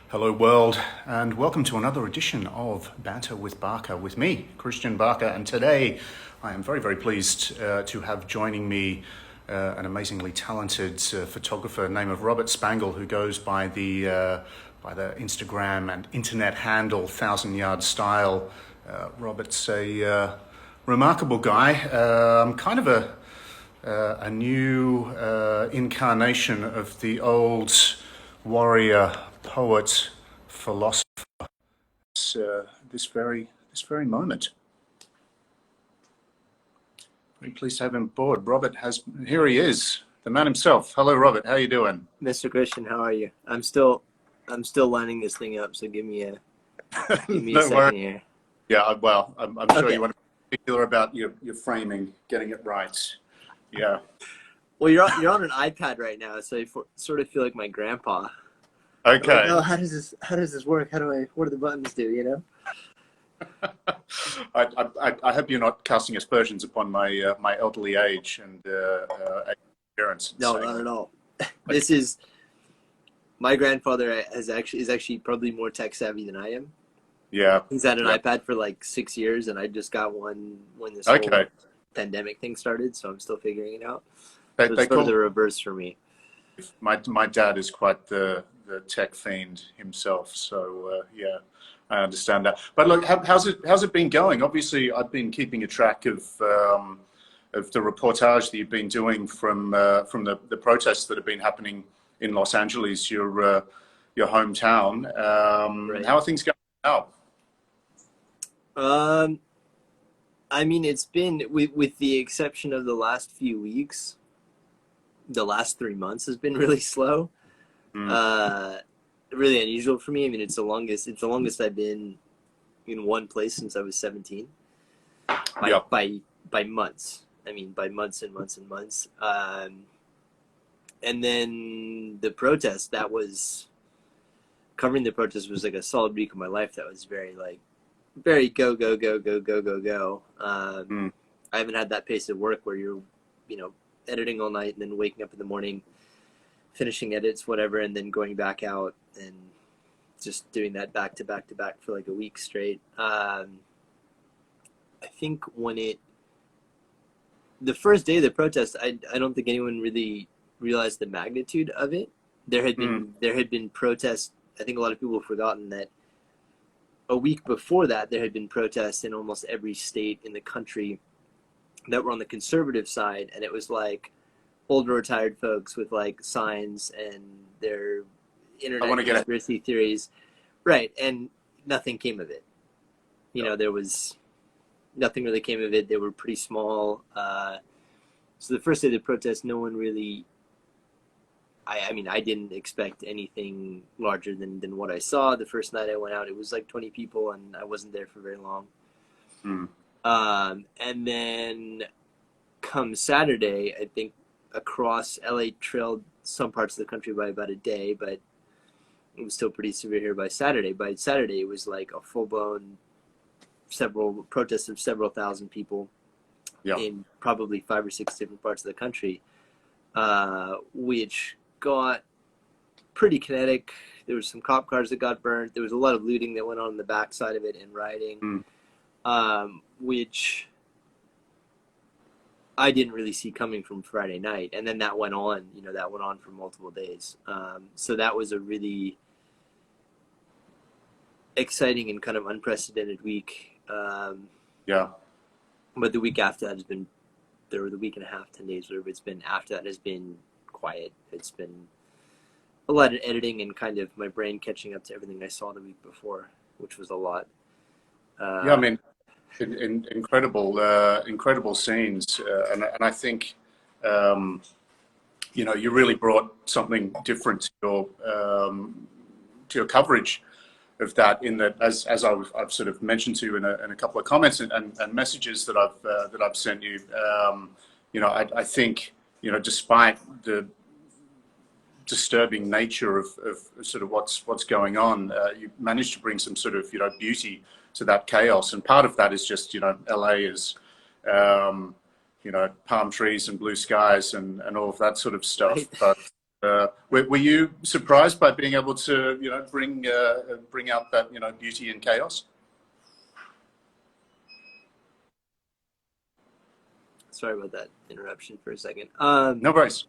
Hello, world, and welcome to another edition of Banter with Barker with me, Christian Barker. And today I am very, very pleased to have joining me an amazingly talented photographer named of Robert Spangle, who goes by the Instagram and internet handle Thousand Yard Style. Robert's a remarkable guy, kind of a new incarnation of the old warrior, poet, philosopher. This very moment. Very pleased to have him aboard. Here he is, the man himself. Hello, Robert. How are you doing? Mr. Christian, how are you? I'm still lining this thing up, so give me a No second worries. here. Yeah, well, I'm sure Okay. you want to be particular about your framing, getting it right. Yeah. Well, you're on an iPad right now, so I sort of feel like my grandpa. Okay. Like, oh, how does this work? What do the buttons do? You know? I hope you're not casting aspersions upon my my elderly age and appearance. No, not at all. This is my grandfather is actually probably more tech savvy than I am. Yeah. He's had an Yeah. iPad for like 6 years, and I just got one when this Okay. whole pandemic thing started, so I'm still figuring it out. They So it's sort call of the reverse for me. my dad is quite the tech fiend himself, so yeah, I understand that. But look, how's it been going? Obviously, I've been keeping a track of the reportage that you've been doing from the protests that have been happening in Los Angeles, your hometown. Right. How are things going now? I mean, it's been with the exception of the last few weeks, the last 3 months has been really slow. Mm. Really unusual for me. I mean, it's the longest I've been in one place since I was 17. Yeah. By months. I mean, by months and months and months. And then the protest, covering the protest was like a solid week of my life. That was very go, go, go, go, go, go, go. I haven't had that pace of work where you're, editing all night and then waking up in the morning, finishing edits, whatever, and then going back out and just doing that back to back to back for like a week straight. I think the first day of the protest, I don't think anyone really realized the magnitude of it. There had been protests. I think a lot of people have forgotten that a week before that, there had been protests in almost every state in the country that were on the conservative side, and it was like older retired folks with like signs and their internet conspiracy theories, right? And nothing came of it. There was nothing really came of it. They were pretty small. So the first day of the protest, no one really. I mean, I didn't expect anything larger than what I saw. The first night I went out, it was like 20 people, and I wasn't there for very long. And then come Saturday, I think across LA trailed some parts of the country by about a day, but it was still pretty severe here by Saturday. By Saturday, it was like a full-blown protests of several thousand people in probably 5 or 6 different parts of the country, which got pretty kinetic. There was some cop cars that got burnt. There was a lot of looting that went on the backside of it and rioting, which I didn't really see coming from Friday night. And then that went on, for multiple days. So that was a really exciting and kind of unprecedented week. But the week after that the week and a half, 10 days, whatever it's been after that has been quiet. It's been a lot of editing and kind of my brain catching up to everything I saw the week before, which was a lot. I mean, incredible scenes, and I think you really brought something different to your coverage of that. In that, as I've sort of mentioned to you in a couple of comments and messages that I've sent you, I think despite the disturbing nature of sort of what's going on, you managed to bring some sort of beauty to that chaos, and part of that is just LA is palm trees and blue skies and all of that sort of stuff. Right. But Were you surprised by being able to, bring out that, beauty in chaos? Sorry about that interruption for a second. No worries.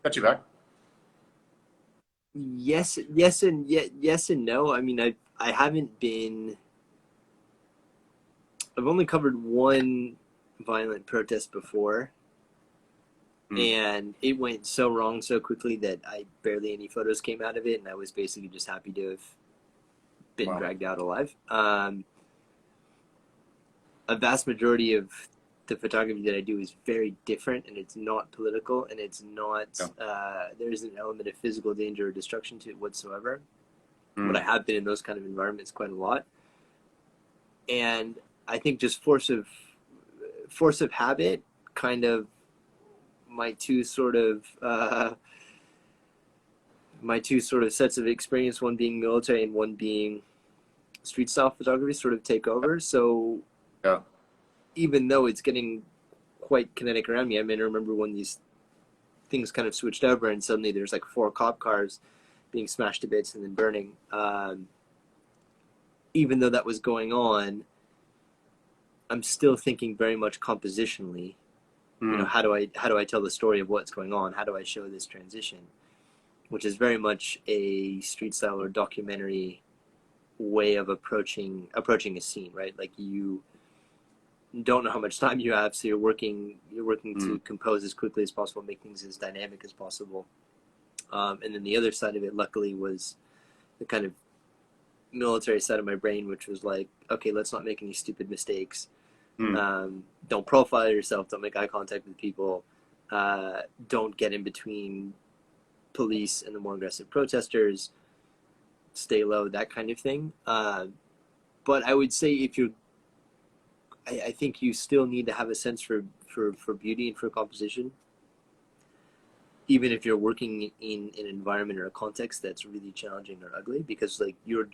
Got you back. Yes and no. I mean, I haven't been. I've only covered one violent protest before, and it went so wrong so quickly that barely any photos came out of it, and I was basically just happy to have been dragged out alive. A vast majority of the photography that I do is very different, and it's not political, and it's not. There's an element of physical danger or destruction to it whatsoever. But I have been in those kind of environments quite a lot, and I think just force of habit, kind of my two sort of sets of experience, one being military and one being street style photography, sort of take over. So even though it's getting quite kinetic around me, I mean, I remember when these things kind of switched over and suddenly there's like 4 cop cars being smashed to bits and then burning. Even though that was going on, I'm still thinking very much compositionally. How do I tell the story of what's going on? How do I show this transition? Which is very much a street style or documentary way of approaching a scene, right? Like, you don't know how much time you have, so you're working to compose as quickly as possible, make things as dynamic as possible. And then the other side of it, luckily, was the kind of military side of my brain, which was like, okay, let's not make any stupid mistakes. Don't profile yourself. Don't make eye contact with people. Don't get in between police and the more aggressive protesters. Stay low, that kind of thing. But I would say I think you still need to have a sense for beauty and for composition, even if you're working in an environment or a context that's really challenging or ugly, because like your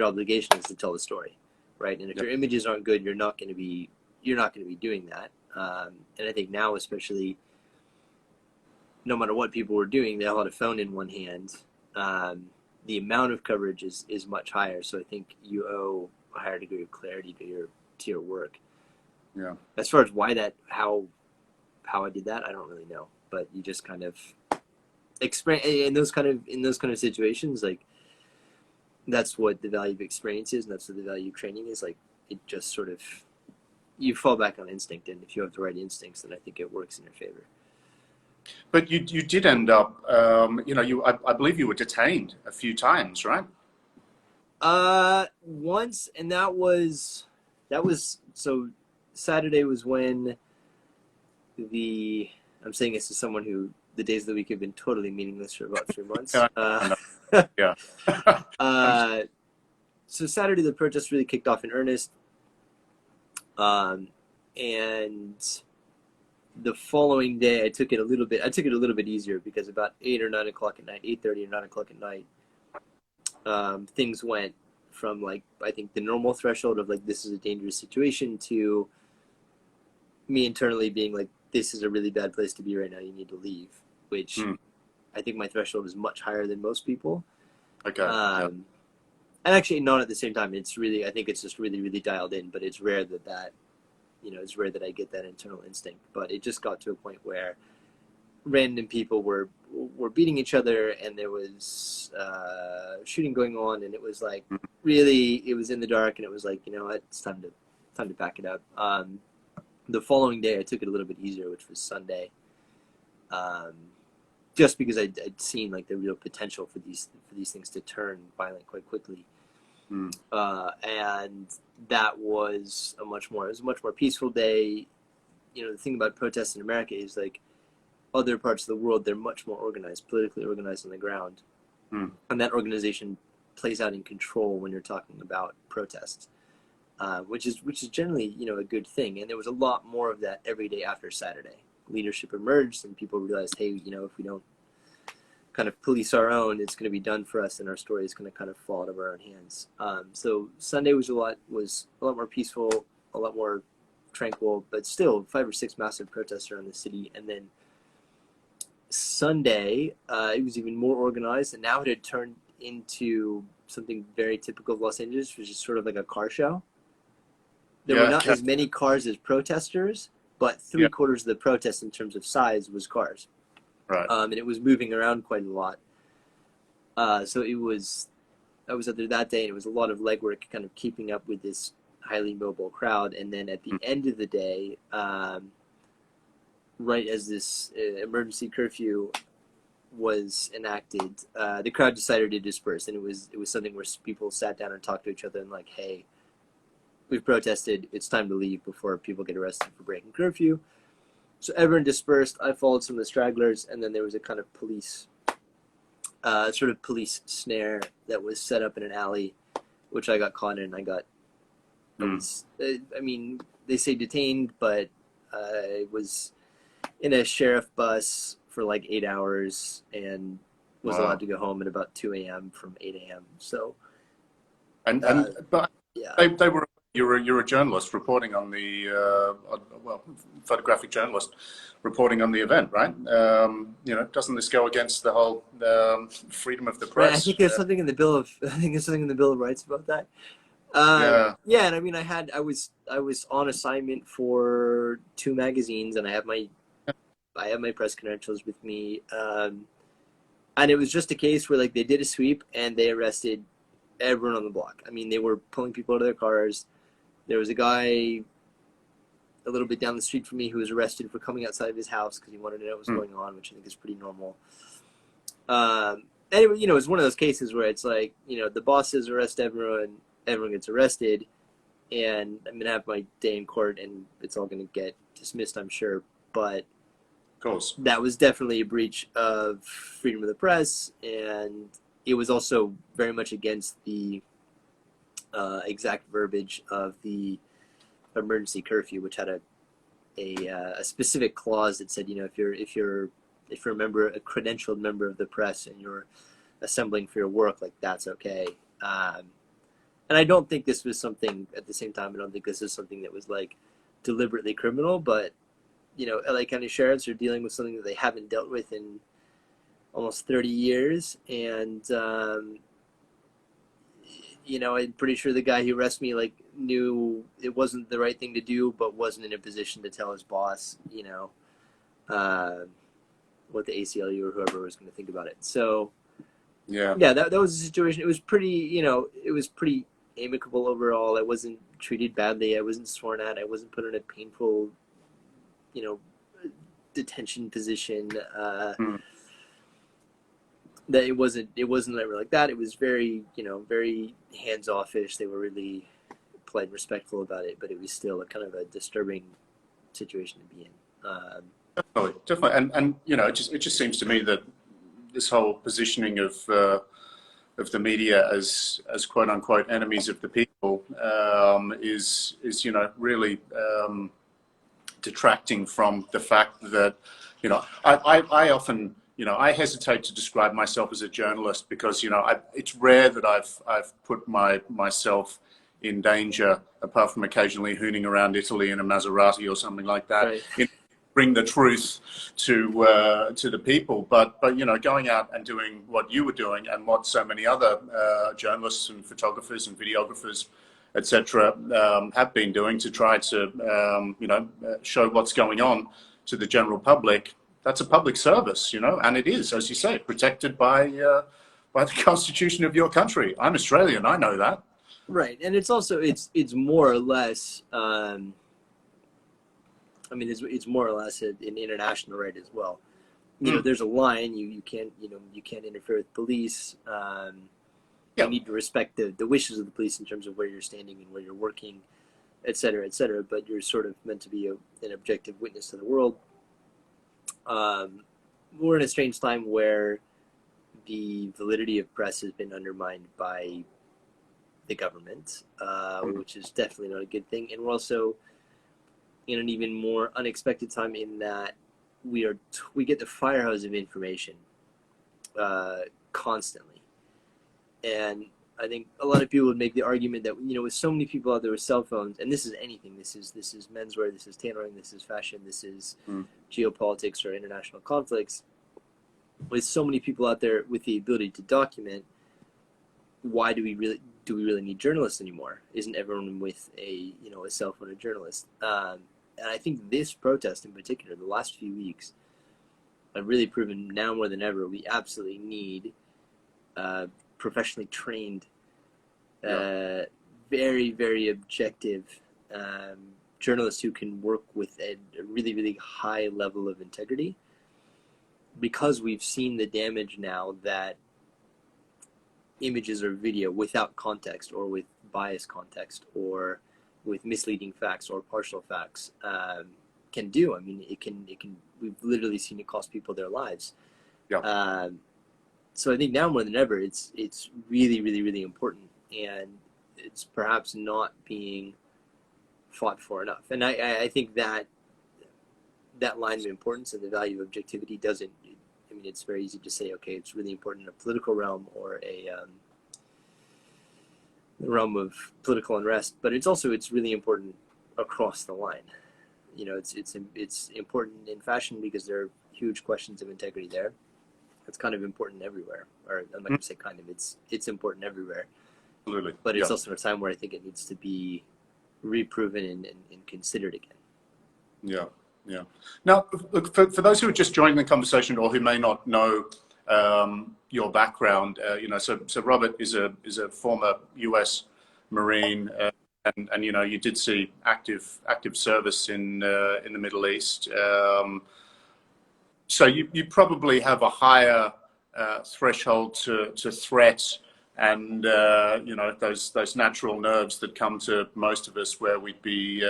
obligation is to tell the story, right? And if your images aren't good, you're not going to be doing that. And I think now, especially, no matter what people were doing, they all had a phone in one hand. The amount of coverage is much higher, so I think you owe a higher degree of clarity to your work. Yeah. As far as how I did that, I don't really know, but you just kind of experience in those kind of situations. Like, that's what the value of experience is, and that's what the value of training is. Like, it just sort of, you fall back on instinct, and if you have the right instincts, then I think it works in your favor. But you did end up, I believe you were detained a few times, right? Once, and that was so. Saturday was when I'm saying this to someone who the days of the week have been totally meaningless for about 3 months. Yeah. So Saturday the protest really kicked off in earnest, and the following day I took it a little bit easier, because about 8 or 9 o'clock at night, 8:30 or 9 o'clock at night, things went from, like, I think the normal threshold of like, this is a dangerous situation, to me internally being like, this is a really bad place to be right now, you need to leave, which I think my threshold is much higher than most people. Okay. And actually not at the same time. It's really, I think it's just really, really dialed in, but it's rare that it's rare that I get that internal instinct. But it just got to a point where random people were beating each other, and there was shooting going on, and it was like, really, it was in the dark, and it was like, you know what, it's time to back it up. The following day I took it a little bit easier, which was Sunday, just because I'd seen like the real potential for these things to turn violent quite quickly. And that was a much more peaceful day. The thing about protests in America is, like, other parts of the world, they're much more organized, politically organized on the ground. And that organization plays out in control when you're talking about protests, which is generally, a good thing. And there was a lot more of that every day after Saturday. Leadership emerged, and people realized, hey, if we don't kind of police our own, it's going to be done for us, and our story is going to kind of fall out of our own hands. So Sunday was a lot more peaceful, a lot more tranquil, but still 5 or 6 massive protests around the city. And then Sunday, it was even more organized, and now it had turned into something very typical of Los Angeles, which is sort of like a car show. There were Yeah. not as many cars as protesters, but Yeah. three-quarters of the protest in terms of size was cars. Right. And it was moving around quite a lot. So I was out there that day, and it was a lot of legwork kind of keeping up with this highly mobile crowd. And then at the end of the day, right as this emergency curfew was enacted, the crowd decided to disperse, and it was something where people sat down and talked to each other and like, hey, we've protested, it's time to leave before people get arrested for breaking curfew. So everyone dispersed. I followed some of the stragglers, and then there was a kind of police snare that was set up in an alley, which I got caught in. I mean, they say detained, but I was in a sheriff bus for like 8 hours and was allowed to go home at about 2 a.m. from 8 a.m. So, But yeah. they were. You're a journalist reporting on the photographic journalist reporting on the event, right? Doesn't this go against the whole freedom of the press? Right, I think there's something in the bill of Rights about that. Yeah, and I mean, I was on assignment for 2 magazines, and I have my press credentials with me, and it was just a case where like they did a sweep and they arrested everyone on the block. I mean, they were pulling people out of their cars. There was a guy a little bit down the street from me who was arrested for coming outside of his house because he wanted to know what was going on, which I think is pretty normal. Anyway, it's one of those cases where it's like, the boss says arrest everyone, everyone gets arrested, and I'm going to have my day in court, and it's all going to get dismissed, I'm sure. But Of course, that was definitely a breach of freedom of the press, and it was also very much against the exact verbiage of the emergency curfew, which had a specific clause that said, if you're a member, a credentialed member of the press, and you're assembling for your work, like that's okay. And I don't think this was something. At the same time, I don't think this is something that was like deliberately criminal. But LA County sheriffs are dealing with something that they haven't dealt with in almost 30 years, and I'm pretty sure the guy who arrested me like knew it wasn't the right thing to do, but wasn't in a position to tell his boss, what the ACLU or whoever was going to think about it. So, yeah, that was the situation. It was pretty, it was pretty amicable overall. I wasn't treated badly. I wasn't sworn at. I wasn't put in a painful, detention position. That it wasn't ever like that. It was very, very hands-offish. They were really polite and respectful about it, but it was still a kind of a disturbing situation to be in. Definitely, and it just seems to me that this whole positioning of the media as quote unquote enemies of the people is really detracting from the fact that I often I hesitate to describe myself as a journalist because it's rare that I've put myself in danger, apart from occasionally hooning around Italy in a Maserati or something like that. Right. Bring the truth to the people, but going out and doing what you were doing and what so many other journalists and photographers and videographers, etc., have been doing to try to show what's going on to the general public. That's a public service, and it is, as you say, protected by the Constitution of your country. I'm Australian, I know that. Right, and it's also it's more or less. It's more or less an international right as well. There's a line. You can't interfere with police. You need to respect the wishes of the police in terms of where you're standing and where you're working, et cetera, et cetera. But you're sort of meant to be an objective witness to the world. We're in a strange time where the validity of press has been undermined by the government, which is definitely not a good thing. And we're also in an even more unexpected time in that we get the fire hose of information constantly. And I think a lot of people would make the argument that with so many people out there with cell phones, and this is anything, this is menswear, this is tailoring, this is fashion, this is geopolitics or international conflicts, with so many people out there with the ability to document, why do we really need journalists anymore? Isn't everyone with a cell phone a journalist? And I think this protest in particular, the last few weeks, have really proven now more than ever we absolutely need professionally trained, very, very objective journalists who can work with a really, really high level of integrity, because we've seen the damage now that images or video without context, or with biased context, or with misleading facts or partial facts can do. I mean, it can. We've literally seen it cost people their lives. Yeah. So I think now more than ever, it's really, really, really important, and it's perhaps not being fought for enough. And I think that line of importance and the value of objectivity doesn't. I mean, it's very easy to say, okay, it's really important in a political realm or a the realm of political unrest, but it's really important across the line. It's important in fashion because there are huge questions of integrity there. It's kind of important everywhere, or I'm not going to say kind of. It's important everywhere. Absolutely. But it's also a time where I think it needs to be reproven and considered again. Yeah. Yeah. Now, look, for those who are just joining the conversation or who may not know your background, so Robert is a former U.S. Marine, and you did see active service in the Middle East. So you probably have a higher threshold to threat, and those natural nerves that come to most of us, where we'd be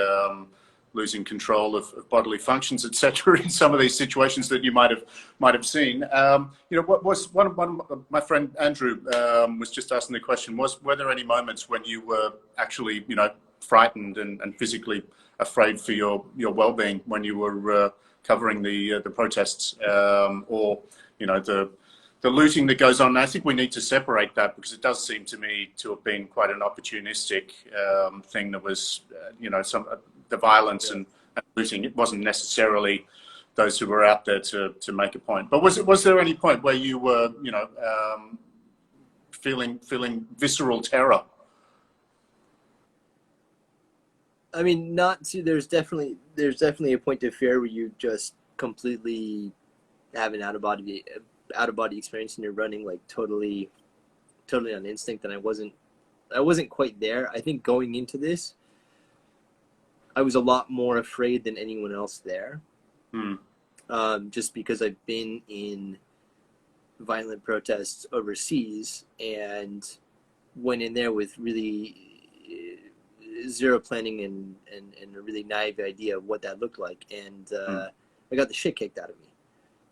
losing control of bodily functions, etc. in some of these situations that you might have seen. What was one of my friend Andrew was just asking the question: were there any moments when you were actually frightened and physically afraid for your well-being when you were covering the protests, or the looting that goes on? And I think we need to separate that, because it does seem to me to have been quite an opportunistic thing. That was the violence and looting. It wasn't necessarily those who were out there to make a point. But was there any point where you were feeling visceral terror? I mean, there's definitely a point of fear where you just completely have an out of body experience, and you're running like totally on instinct. And I wasn't quite there. I think going into this, I was a lot more afraid than anyone else there. Just because I've been in violent protests overseas and went in there with really zero planning and a really naive idea of what that looked like, and I got the shit kicked out of me.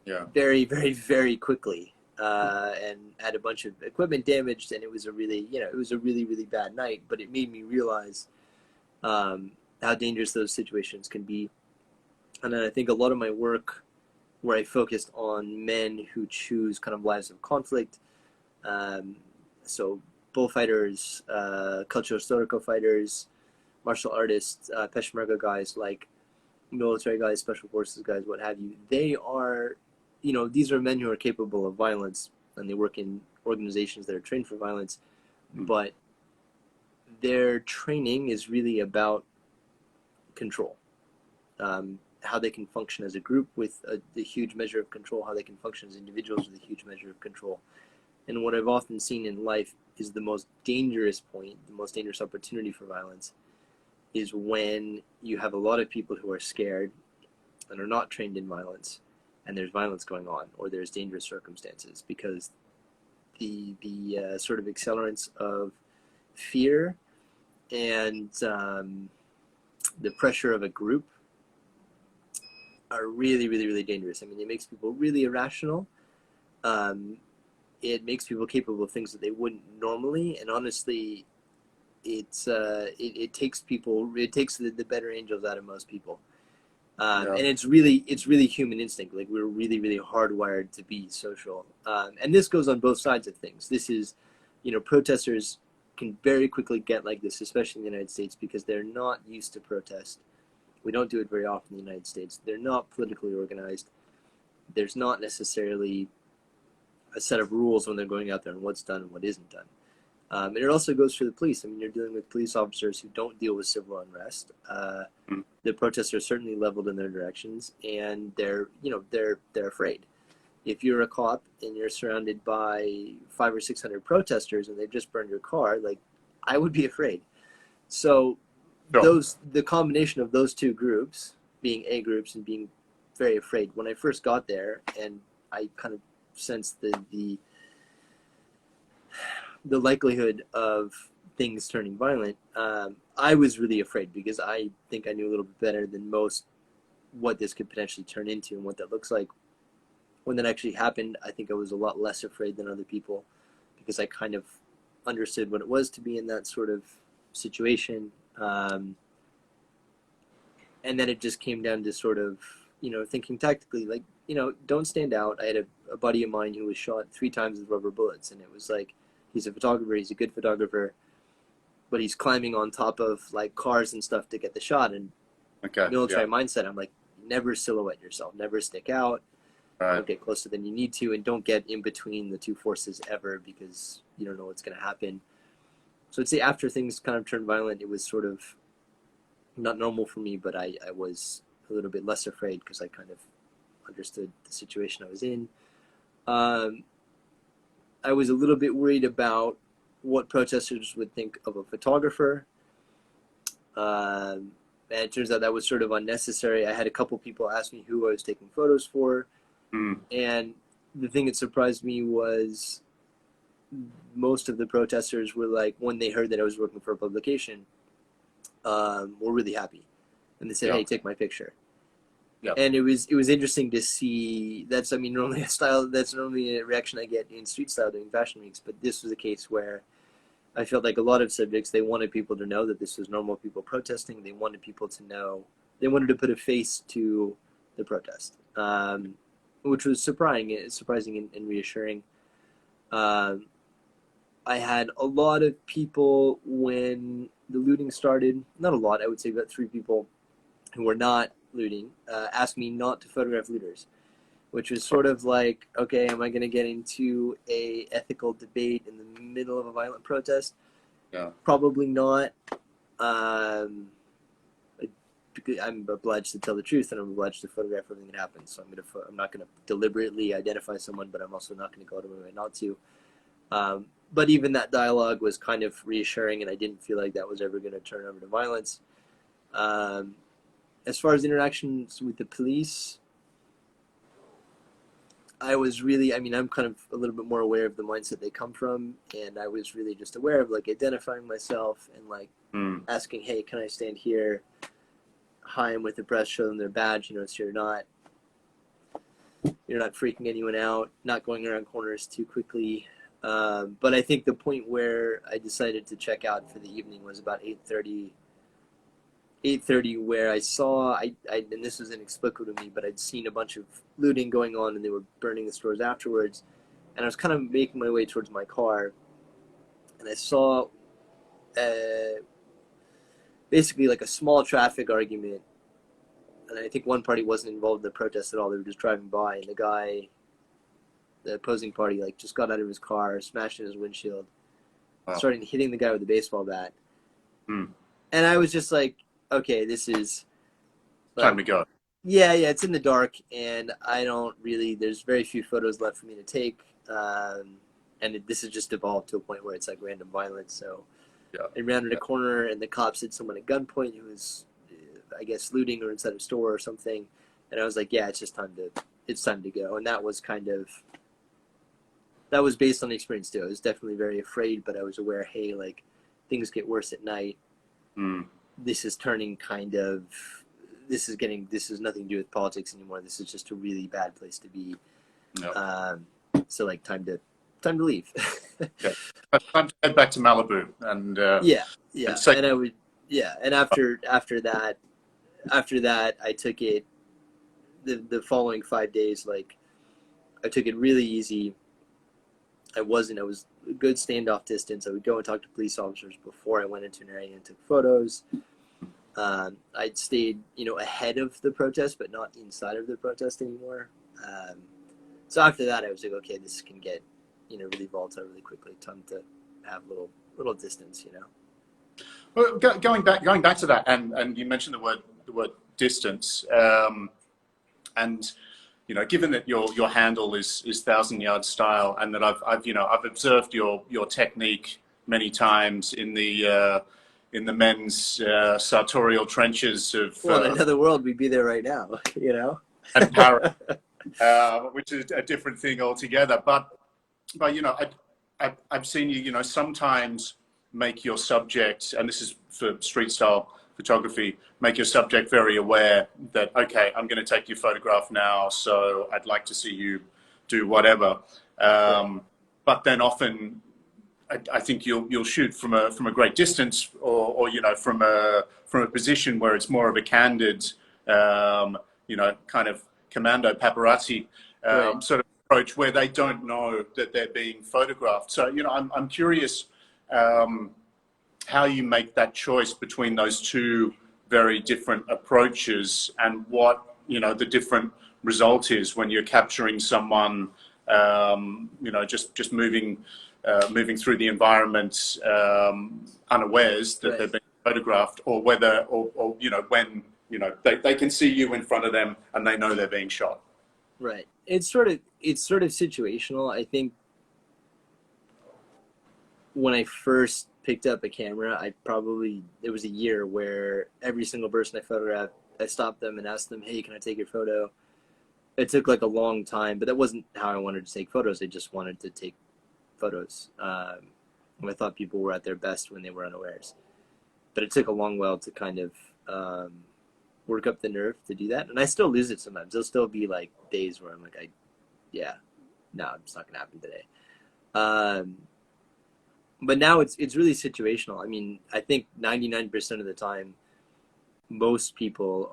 Yeah. Very, very, very quickly, and had a bunch of equipment damaged, and it was a really, really bad night. But it made me realize how dangerous those situations can be. And then I think a lot of my work, where I focused on men who choose kind of lives of conflict, so bullfighters, cultural historical fighters, martial artists, Peshmerga guys, like military guys, special forces guys, what have you. They are, these are men who are capable of violence, and they work in organizations that are trained for violence, but their training is really about control. How they can function as a group with a huge measure of control, how they can function as individuals with a huge measure of control. And what I've often seen in life is the most dangerous point, the most dangerous opportunity for violence, is when you have a lot of people who are scared and are not trained in violence, and there's violence going on, or there's dangerous circumstances, because the sort of accelerants of fear and the pressure of a group are really, really, really dangerous. I mean, it makes people really irrational. It makes people capable of things that they wouldn't normally, and honestly, it takes the better angels out of most people. And it's really human instinct. Like, we're really, really hardwired to be social. And this goes on both sides of things. This is, protesters can very quickly get like this, especially in the United States, because they're not used to protest. We don't do it very often in the United States. They're not politically organized. There's not necessarily a set of rules when they're going out there and what's done and what isn't done. And it also goes for the police. I mean, you're dealing with police officers who don't deal with civil unrest. The protests are certainly leveled in their directions, and they're afraid. If you're a cop and you're surrounded by 500 or 600 protesters and they've just burned your car, like, I would be afraid. So the combination of those two groups, being A groups and being very afraid. When I first got there, and I kind of sensed the likelihood of things turning violent, I was really afraid because I think I knew a little bit better than most what this could potentially turn into and what that looks like. When that actually happened, I think I was a lot less afraid than other people because I kind of understood what it was to be in that sort of situation. And then it just came down to sort of, thinking tactically, like, don't stand out. I had a buddy of mine who was shot 3 times with rubber bullets, and it was like, he's a photographer, he's a good photographer, but he's climbing on top of like cars and stuff to get the shot. And military mindset, I'm like, never silhouette yourself, never stick out, don't get closer than you need to, and don't get in between the two forces ever because you don't know what's going to happen. So I'd say after things kind of turned violent, it was sort of not normal for me, but I was a little bit less afraid because I kind of understood the situation I was in. I was a little bit worried about what protesters would think of a photographer. And it turns out that was sort of unnecessary. I had a couple people ask me who I was taking photos for. And the thing that surprised me was most of the protesters were like, when they heard that I was working for a publication, were really happy. And they said, hey, take my picture. And it was interesting to see. That's normally a reaction I get in street style doing fashion weeks, but this was a case where I felt like a lot of subjects, they wanted people to know that this was normal people protesting. They wanted people to know, they wanted to put a face to the protest, which was surprising and reassuring. I had a lot of people when the looting started, not a lot, I would say about 3 people who were not looting, asked me not to photograph looters, which was sort of like, okay, am I going to get into a ethical debate in the middle of a violent protest? Probably not. I'm obliged to tell the truth, and I'm obliged to photograph everything that happens. So I'm not going to deliberately identify someone, but I'm also not going to go out of my way not to. But even that dialogue was kind of reassuring, and I didn't feel like that was ever going to turn over to violence. As far as interactions with the police, I was really, I'm kind of a little bit more aware of the mindset they come from, and I was really just aware of like identifying myself and like asking, hey, can I stand here? Hi, I'm with the press, show them their badge, so you're not freaking anyone out, not going around corners too quickly. But I think the point where I decided to check out for the evening was about 8:30, where I saw, and this was inexplicable to me, but I'd seen a bunch of looting going on and they were burning the stores afterwards. And I was kind of making my way towards my car, and I saw basically like a small traffic argument. And I think one party wasn't involved in the protest at all. They were just driving by, and the opposing party, like just got out of his car, smashed in his windshield, started hitting the guy with a baseball bat. And I was just like, okay, this is like, time to go. Yeah, it's in the dark, and there's very few photos left for me to take. And this has just evolved to a point where it's like random violence. So I rounded a corner, and the cops hit someone at gunpoint who was, I guess, looting or inside a store or something. And I was like, yeah, it's time to go. And that was based on the experience too. I was definitely very afraid, but I was aware, hey, like things get worse at night. This is turning this is nothing to do with politics anymore. This is just a really bad place to be. So like time to leave. Time to head back to Malibu and And I would, and after that I took it the following 5 days, like I took it really easy. I was a good standoff distance. I would go and talk to police officers before I went into an area and took photos. I'd stayed, ahead of the protest, but not inside of the protest anymore. So after that, I was like, okay, this can get, really volatile really quickly. Time to have little distance, Well, going back to that, and you mentioned the word distance, and given that your handle is 1,000 yard style, and that I've observed your technique many times in the men's sartorial trenches of Well, in another world, we'd be there right now, at Paris, which is a different thing altogether. But I've seen you sometimes make your subject, and this is for street style photography, make your subject very aware that, okay, I'm going to take your photograph now, so I'd like to see you do whatever. But then often, I think you'll shoot from a great distance, or from a position where it's more of a candid, kind of commando paparazzi sort of approach, where they don't know that they're being photographed. So I'm curious how you make that choice between those two very different approaches, and what the different result is when you're capturing someone just moving through the environment unawares that they're being photographed, or whether or when they can see you in front of them and they know they're being shot. Right. It's sort of situational. I think when I first picked up a camera, there was a year where every single person I photographed, I stopped them and asked them, hey, can I take your photo? It took like a long time, but that wasn't how I wanted to take photos. I just wanted to take photos. I thought people were at their best when they were unawares. But it took a long while to kind of work up the nerve to do that. And I still lose it sometimes. There'll still be like days where I'm like, no, it's not going to happen today. But now it's really situational. I mean, I think 99% of the time, most people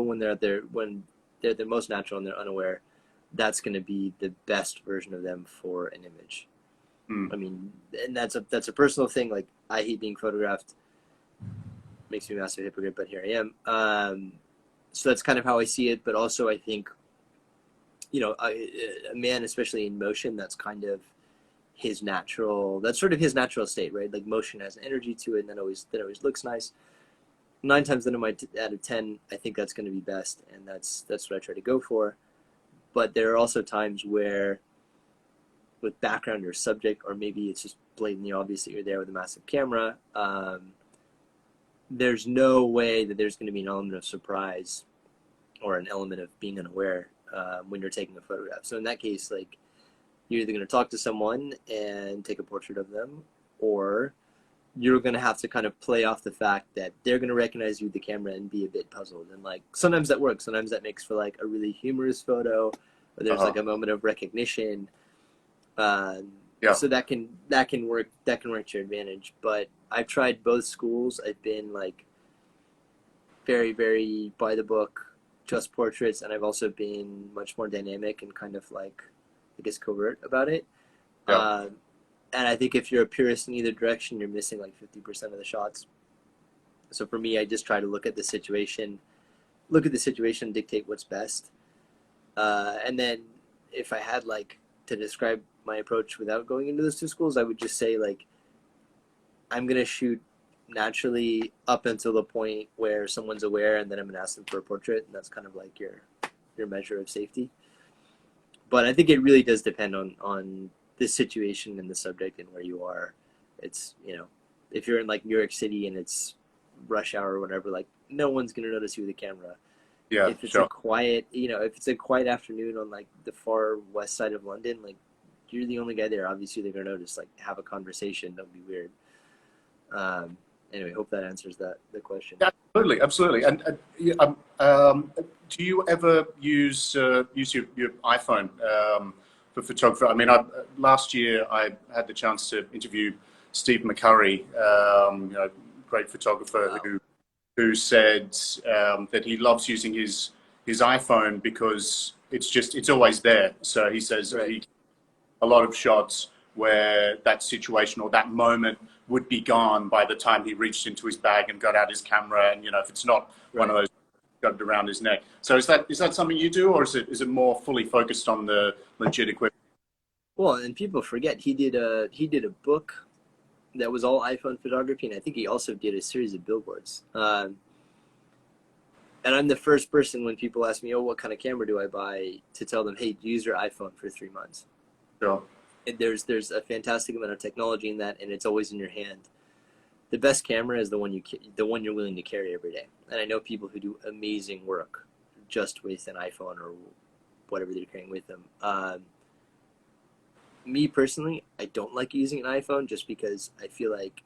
when they're their most natural and they're unaware, that's going to be the best version of them for an image. I mean, and that's a personal thing. Like, I hate being photographed. Makes me a massive hypocrite, but here I am. So that's kind of how I see it. But also, I think, a man, especially in motion, that's kind of that's sort of his natural state, right? Like, motion has energy to it, and that always looks nice. 9 times out of 10, I think that's going to be best, and that's what I try to go for. But there are also times where, with background or subject, or maybe it's just blatantly obvious that you're there with a massive camera, there's no way that there's going to be an element of surprise or an element of being unaware when you're taking a photograph. So in that case, like, you're either going to talk to someone and take a portrait of them, or you're going to have to kind of play off the fact that they're going to recognize you with the camera and be a bit puzzled. And like, sometimes that works. Sometimes that makes for like a really humorous photo, or there's like a moment of recognition. So that can work to your advantage. But I've tried both schools. I've been like very, very by the book, just portraits, and I've also been much more dynamic and kind of like, I guess, covert about it. And I think if you're a purist in either direction, you're missing like 50% of the shots. So for me, I just try to look at the situation, dictate what's best. And then if I had like to describe my approach without going into those two schools, I would just say, like, I'm going to shoot naturally up until the point where someone's aware, and then I'm going to ask them for a portrait. And that's kind of like your measure of safety. But I think it really does depend on the situation and the subject and where you are. It's, if you're in like New York City and it's rush hour or whatever, like, no one's going to notice you with a camera. Yeah, if it's a quiet, if it's a quiet afternoon on like the far west side of London, like, you're the only guy there. Obviously, they're going to notice. Like, have a conversation. Don't be weird. Anyway, hope that answers the question. Absolutely. And do you ever use your iPhone for photography? I mean, last year I had the chance to interview Steve McCurry, great photographer. Wow. who said that he loves using his iPhone because it's always there. So he says a lot of shots where that situation or that moment would be gone by the time he reached into his bag and got out his camera. And, if it's not one of those got it around his neck. So is that something you do, or is it more fully focused on the legit equipment? Well, and people forget he did a book that was all iPhone photography, and I think he also did a series of billboards. And I'm the first person when people ask me, "Oh, what kind of camera do I buy?" to tell them, "Hey, use your iPhone for 3 months." Sure. And there's a fantastic amount of technology in that, and it's always in your hand. The best camera is the one you're willing to carry every day. And I know people who do amazing work just with an iPhone or whatever they're carrying with them. Me personally, I don't like using an iPhone just because I feel like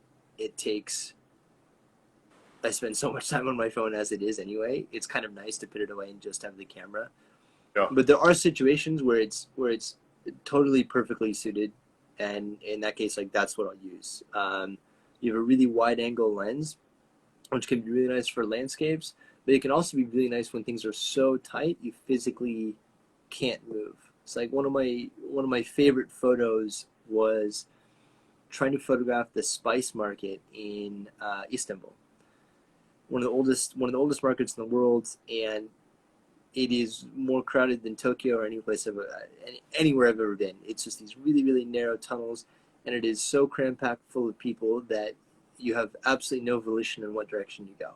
I spend so much time on my phone as it is anyway. It's kind of nice to put it away and just have the camera. Yeah. But there are situations where it's totally perfectly suited, and in that case, like that's what I'll use. You have a really wide angle lens, which can be really nice for landscapes, but it can also be really nice when things are so tight you physically can't move. It's like one of my favorite photos was trying to photograph the spice market in Istanbul, one of the oldest markets in the world, and it is more crowded than Tokyo or anywhere I've ever been. It's just these really, really narrow tunnels, and it is so cram-packed full of people that you have absolutely no volition in what direction you go.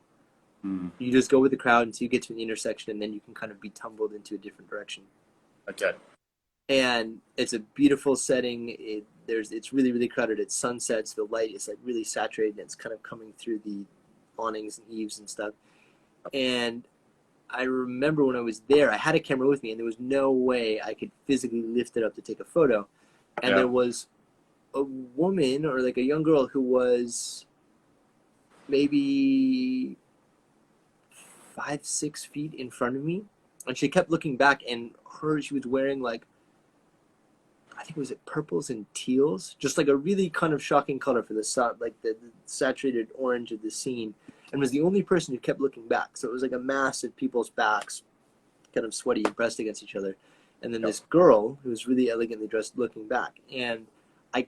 You just go with the crowd until you get to the intersection, and then you can kind of be tumbled into a different direction. Okay. And it's a beautiful setting. It's really, really crowded. At sunsets, the light is like really saturated, and it's kind of coming through the awnings and eaves and stuff. And I remember when I was there, I had a camera with me, and there was no way I could physically lift it up to take a photo. And there was a woman or like a young girl who was maybe 5-6 feet in front of me, and she kept looking back, and she was wearing like, I think it was purples and teals, just like a really kind of shocking color for the saturated orange of the scene, and was the only person who kept looking back. So it was like a mass of people's backs, kind of sweaty and pressed against each other, and then this girl who was really elegantly dressed looking back. And I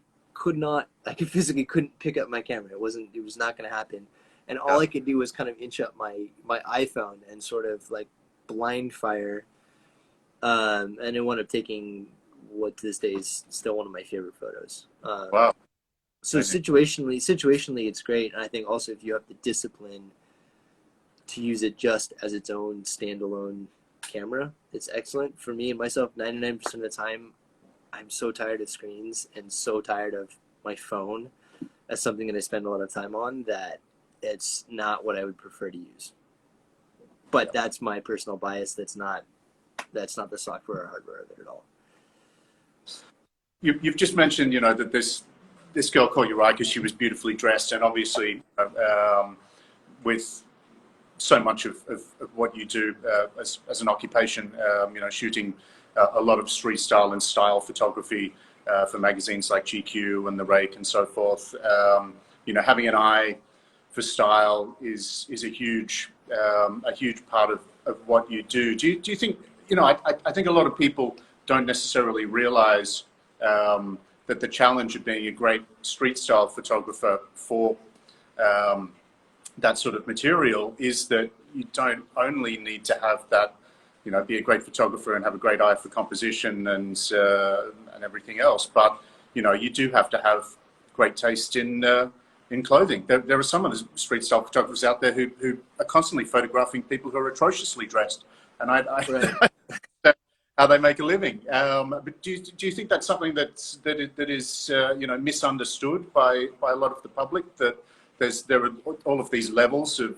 physically couldn't pick up my camera. It was not going to happen. And all I could do was kind of inch up my iPhone and sort of like blind fire. And it wound up taking what to this day is still one of my favorite photos. Wow. So situationally, it's great. And I think also if you have the discipline to use it just as its own standalone camera, it's excellent. For me and myself, 99% of the time, I'm so tired of screens and so tired of my phone as something that I spend a lot of time on that it's not what I would prefer to use. But that's my personal bias. That's not the software or hardware of it at all. You've just mentioned, that this girl caught your eye because she was beautifully dressed, and obviously with so much of what you do as an occupation, shooting a lot of street style and style photography for magazines like GQ and The Rake and so forth. Having an eye for style is a huge part of what you do. Do you think, I think a lot of people don't necessarily realize that the challenge of being a great street style photographer for that sort of material is that you don't only need to have that, be a great photographer and have a great eye for composition and everything else, but you do have to have great taste in clothing. There are some of the street style photographers out there who are constantly photographing people who are atrociously dressed, and I right. How they make a living. But do you think that's something that is misunderstood by a lot of the public, that there are all of these levels of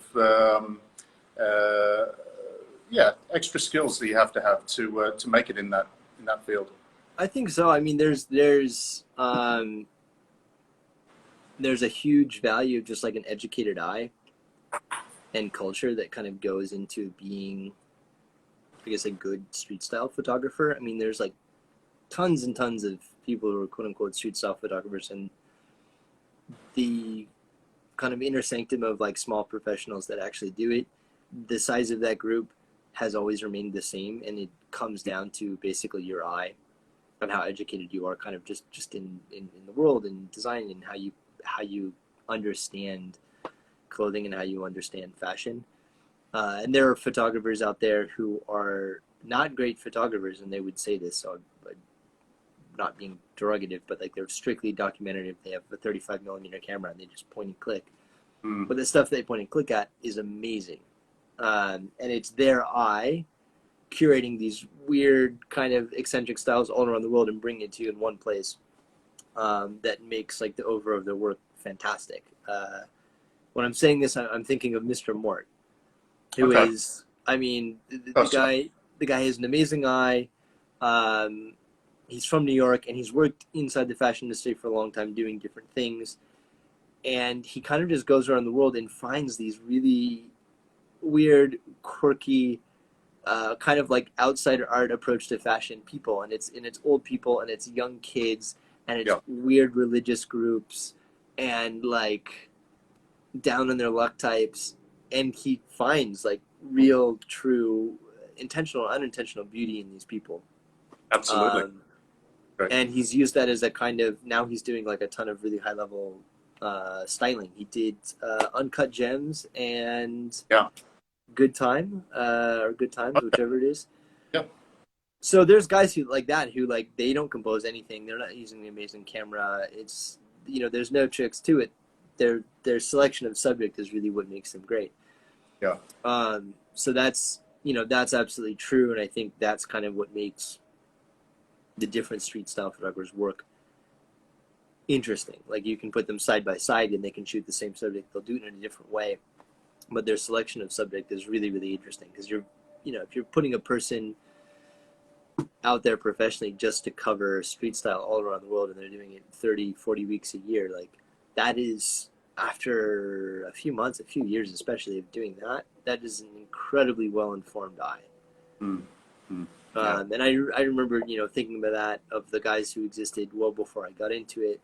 extra skills that you have to make it in that field? I think so. I mean, there's a huge value of just like an educated eye and culture that kind of goes into being, I guess, a good street style photographer. I mean, there's like tons and tons of people who are quote unquote street style photographers, and the kind of inner sanctum of like small professionals that actually do it, the size of that group has always remained the same, and it comes down to basically your eye and how educated you are kind of just in the world and design, and how you understand clothing and how you understand fashion. And there are photographers out there who are not great photographers, and they would say this, so I'm not being derogative, but like they're strictly documentative. They have a 35 millimeter camera and they just point and click. But the stuff they point and click at is amazing. And it's their eye curating these weird kind of eccentric styles all around the world and bringing it to you in one place, that makes like the overall of their work fantastic. When I'm saying this, I'm thinking of Mr. Mort, who is, I mean, the guy has an amazing eye. He's from New York, and he's worked inside the fashion industry for a long time doing different things. And he kind of just goes around the world and finds these really weird, quirky, kind of like outsider art approach to fashion people. And it's old people, and it's young kids, and it's weird religious groups, and like down on their luck types. And he finds like real, true, intentional, unintentional beauty in these people. Absolutely. And he's used that as a kind of, now he's doing like a ton of really high level styling. He did Uncut Gems and Good Time, or Good Times, whichever it is. So there's guys who like that, who like, they don't compose anything. They're not using the amazing camera. It's, you know, there's no tricks to it. Their selection of subject is really what makes them great. So that's, you know, that's absolutely true. And I think that's kind of what makes the different street style photographers work interesting. Like, you can put them side by side and they can shoot the same subject. They'll do it in a different way, but their selection of subject is really, really interesting, because you're, you know, if you're putting a person out there professionally just to cover street style all around the world, and they're doing it 30, 40 weeks a year, like, that is, after a few months, a few years especially of doing that, that is an incredibly well-informed eye. And I remember, you know, thinking about that, of the guys who existed well before I got into it.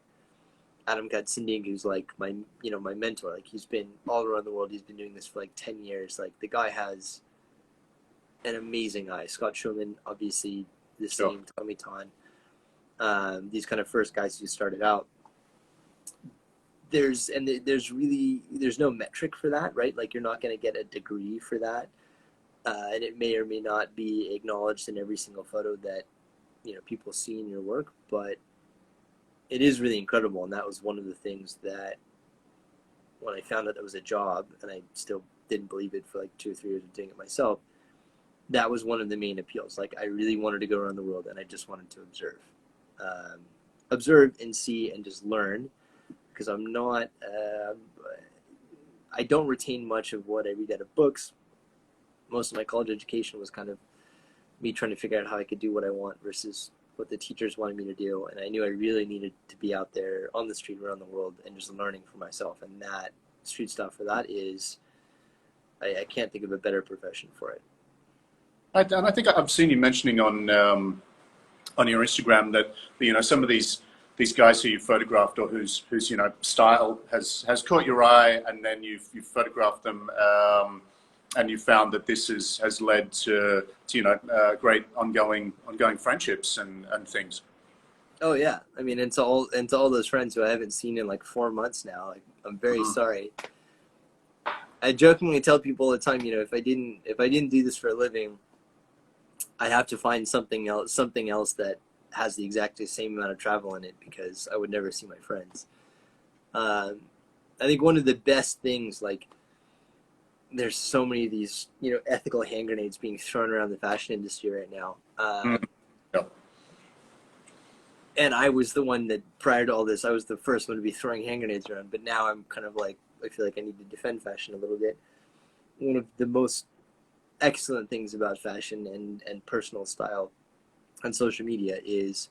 Adam Katzindig, who's like my, you know, my mentor. Like, he's been all around the world. He's been doing this for like 10 years. Like, the guy has an amazing eye. Scott Schumann, obviously the same. Tommy Tan. These kind of first guys who started out. There's no metric for that, right? Like, you're not going to get a degree for that. And it may or may not be acknowledged in every single photo that, you know, people see in your work, but it is really incredible. And that was one of the things that, when I found out that was a job, and I still didn't believe it for like 2 or 3 years of doing it myself, that was one of the main appeals. Like, I really wanted to go around the world, and I just wanted to observe and see and just learn, because I'm not, I don't retain much of what I read out of books. Most of my college education was kind of me trying to figure out how I could do what I want versus what the teachers wanted me to do. And I knew I really needed to be out there on the street around the world and just learning for myself. And that street style for that is, I can't think of a better profession for it. And I think I've seen you mentioning on your Instagram that, you know, some of these guys who you photographed, or whose you know, style has caught your eye, and then you've photographed them, and you found that this has led to you know, great ongoing friendships and things. Oh yeah, I mean, and to all those friends who I haven't seen in like 4 months now, like, I'm very sorry. I jokingly tell people all the time, you know, if I didn't do this for a living, I'd have to find something else that has the exact same amount of travel in it, because I would never see my friends. I think one of the best things, like, there's so many of these, you know, ethical hand grenades being thrown around the fashion industry right now. And I was the one that, prior to all this, I was the first one to be throwing hand grenades around. But now I'm kind of like, I feel like I need to defend fashion a little bit. One of the most excellent things about fashion and personal style on social media is,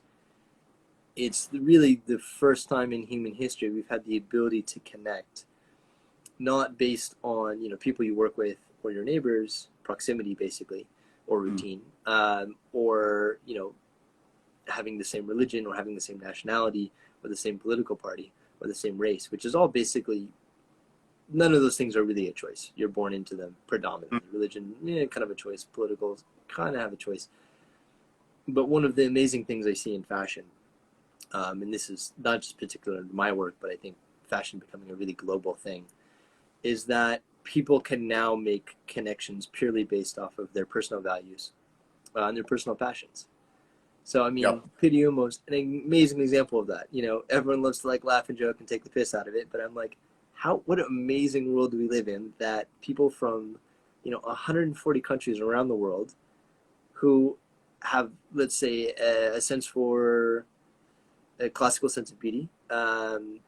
it's really the first time in human history we've had the ability to connect, not based on, you know, people you work with or your neighbors, proximity basically, or routine, or, you know, having the same religion or having the same nationality or the same political party or the same race, which is all basically, none of those things are really a choice. You're born into them predominantly. Religion, kind of a choice. Political, kind of have a choice. But one of the amazing things I see in fashion, and this is not just particular to my work, but I think fashion becoming a really global thing, is that people can now make connections purely based off of their personal values and their personal passions. So I mean, Yep. Pidiomo's an amazing example of that. You know, everyone loves to like laugh and joke and take the piss out of it, but I'm like, what an amazing world do we live in that people from, 140 countries around the world who have, let's say, a sense for a classical sense of beauty and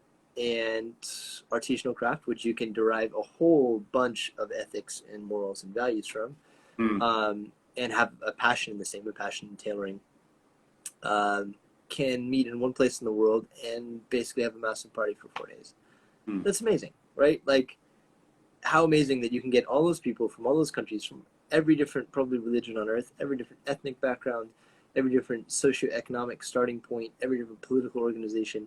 artisanal craft, which you can derive a whole bunch of ethics and morals and values from, Mm. and have a passion in the same, a passion in tailoring, can meet in one place in the world and basically have a massive party for 4 days. Mm. That's amazing, right? Like, how amazing that you can get all those people from all those countries, from every different probably religion on earth, every different ethnic background, every different socioeconomic starting point, every different political organization,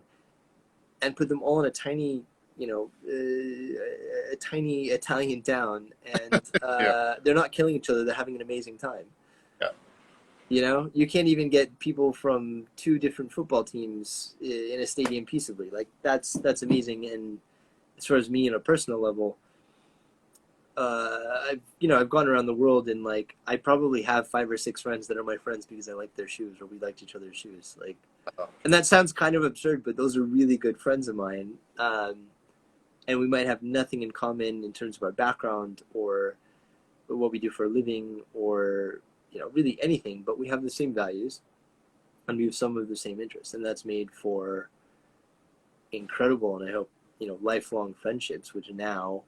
and put them all in a tiny, a tiny Italian town, and Yeah. they're not killing each other. They're having an amazing time. Yeah. You know, you can't even get people from two different football teams in a stadium peaceably. Like that's amazing. And as far as me on a personal level, I've gone around the world, and like I probably have 5 or 6 friends that are my friends because I like their shoes or we liked each other's shoes. Like, Oh. and that sounds kind of absurd, but those are really good friends of mine. And we might have nothing in common in terms of our background or what we do for a living or really anything, but we have the same values and we have some of the same interests, and that's made for incredible and I hope lifelong friendships, which are now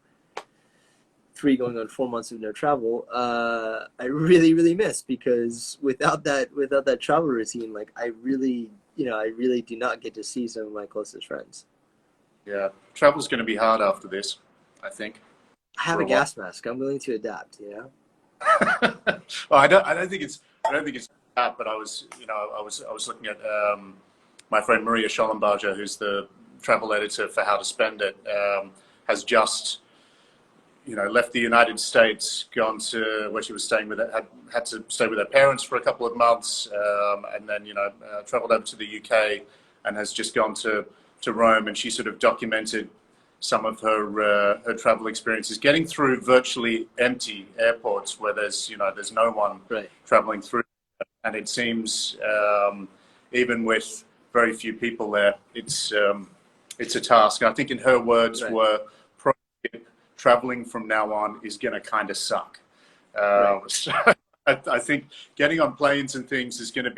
3 going on 4 months of no travel. I really really miss, because without that travel routine, like I really do not get to see some of my closest friends. Yeah. Travel's going to be hard after this, I think, I have for a a while. gas mask. I'm willing to adapt. Well, I don't think it's that, but I was looking at my friend Maria Schollenberger, who's the travel editor for How to Spend It, has just left the United States, gone to where she was staying with had to stay with her parents for a couple of months, and then traveled over to the UK and has just gone to Rome, and she sort of documented some of her travel experiences, getting through virtually empty airports where there's no one Right. traveling through, and it seems even with very few people there, it's a task. I think in her words Right. were, traveling from now on is going to kind of suck. Right. So I think getting on planes and things is going to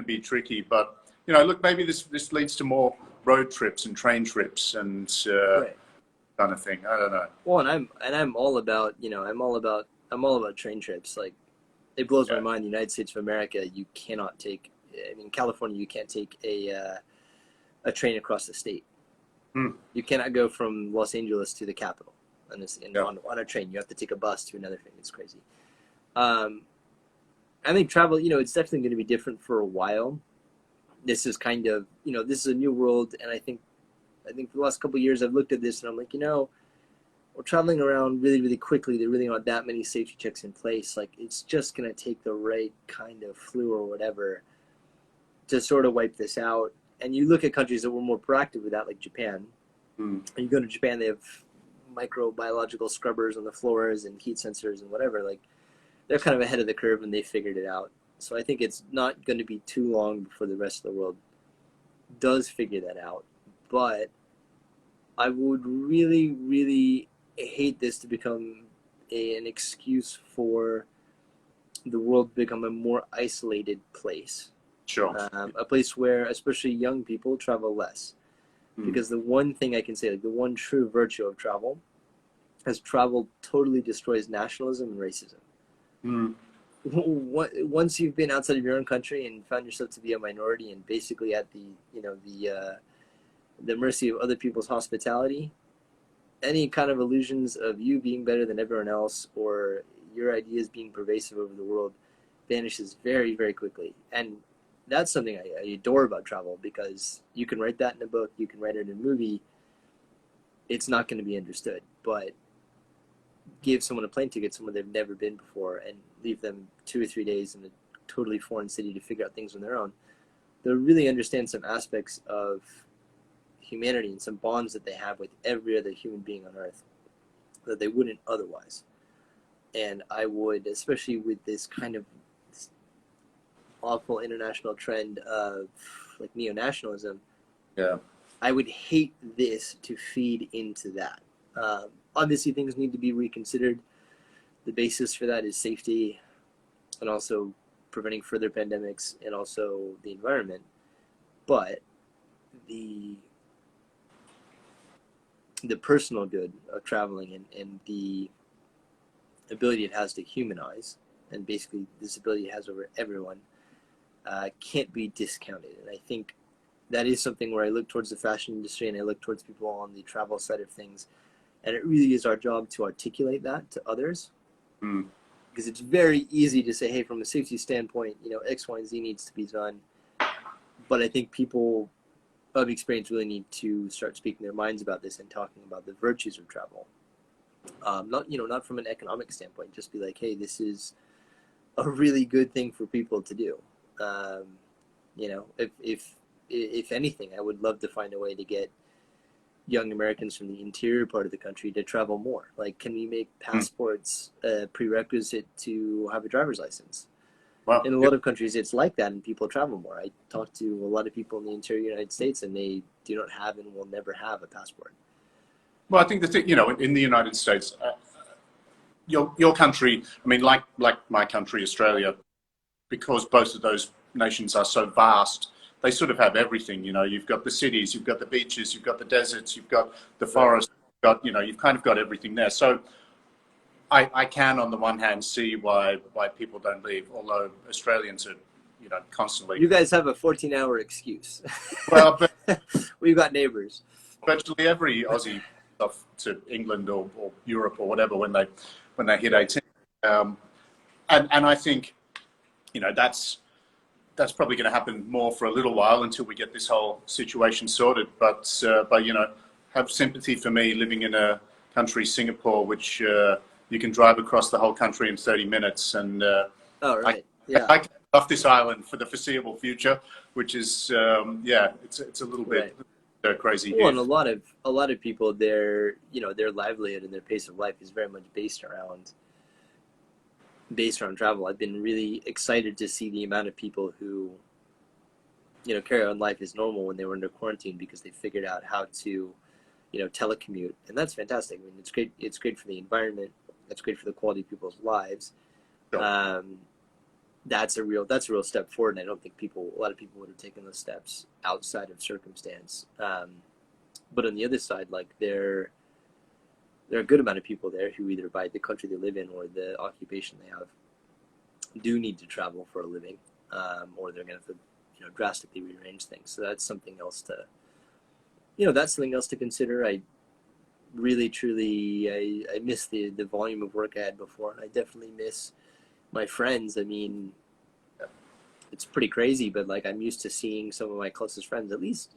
be tricky. But look, maybe this leads to more road trips and train trips and Right. kind of thing. I don't know. Well, and I'm all about train trips. Like, it blows my Yeah. mind. The United States of America, you cannot take. I mean, California, you can't take a train across the state. Hmm. You cannot go from Los Angeles to the capital Yeah. on a train. You have to take a bus to another thing. It's crazy. I think travel, it's definitely going to be different for a while. This is kind of, this is a new world, and I think for the last couple of years I've looked at this and I'm like, we're traveling around really, really quickly. There really aren't that many safety checks in place. Like, it's just going to take the right kind of flu or whatever to sort of wipe this out. And you look at countries that were more proactive with that, like Japan. Hmm. And you go to Japan, they have microbiological scrubbers on the floors and heat sensors and whatever. Like, they're kind of ahead of the curve and they figured it out. So I think it's not going to be too long before the rest of the world does figure that out. But I would really, really hate this to become an excuse for the world to become a more isolated place. Sure. A place where especially young people travel less. Hmm. Because the one thing I can say, like the one true virtue of travel, has travel totally destroys nationalism and racism. Hmm. Once you've been outside of your own country and found yourself to be a minority and basically at the mercy of other people's hospitality, any kind of illusions of you being better than everyone else or your ideas being pervasive over the world vanishes very, very quickly. And that's something I adore about travel, because you can write that in a book, you can write it in a movie, it's not going to be understood. But give someone a plane ticket somewhere they've never been before and leave them 2 or 3 days in a totally foreign city to figure out things on their own, they'll really understand some aspects of humanity and some bonds that they have with every other human being on earth. that they wouldn't otherwise. And I would, especially with this kind of awful international trend of like neo-nationalism, Yeah. I would hate this to feed into that. Obviously, things need to be reconsidered. The basis for that is safety and also preventing further pandemics and also the environment. But the personal good of traveling and the ability it has to humanize, and basically this ability it has over everyone, can't be discounted. And I think that is something where I look towards the fashion industry and I look towards people on the travel side of things. And it really is our job to articulate that to others. Because it's very easy to say, hey, from a safety standpoint, X, Y, and Z needs to be done. But I think people of experience really need to start speaking their minds about this and talking about the virtues of travel. Not from an economic standpoint, just be like, hey, this is a really good thing for people to do. If anything, I would love to find a way to get young Americans from the interior part of the country to travel more. Like, can we make passports a prerequisite to have a driver's license? Well, in a lot of countries, it's like that, and people travel more. I talk to a lot of people in the interior United States, and they do not have and will never have a passport. Well, I think the thing, in the United States, your country, I mean, like my country, Australia, because both of those nations are so vast, they sort of have everything. You've got the cities, you've got the beaches, you've got the deserts, you've got the forests, you've kind of got everything there. So I can, on the one hand, see why people don't leave, although Australians are, constantly. You guys have a 14-hour excuse. Well, but we've got neighbors. Virtually every Aussie off to England or Europe or whatever when they hit 18, and I think that's probably going to happen more for a little while until we get this whole situation sorted. But have sympathy for me living in a country, Singapore, which you can drive across the whole country in 30 minutes, and I can off this island for the foreseeable future, which is it's a little bit crazy. Well, and a lot of people, their livelihood and their pace of life is very much based around travel. I've been really excited to see the amount of people who carry on life as normal when they were under quarantine because they figured out how to telecommute, and that's fantastic. I mean, it's great. It's great for the environment. That's great for the quality of people's lives. Sure. That's a real step forward, and I don't think a lot of people would have taken those steps outside of circumstance. But on the other side, like there are a good amount of people there who either by the country they live in or the occupation they have do need to travel for a living, or they're going to have to drastically rearrange things. So that's something else to consider. I really truly I miss the volume of work I had before. I definitely miss my friends. I mean, it's pretty crazy, but like I'm used to seeing some of my closest friends at least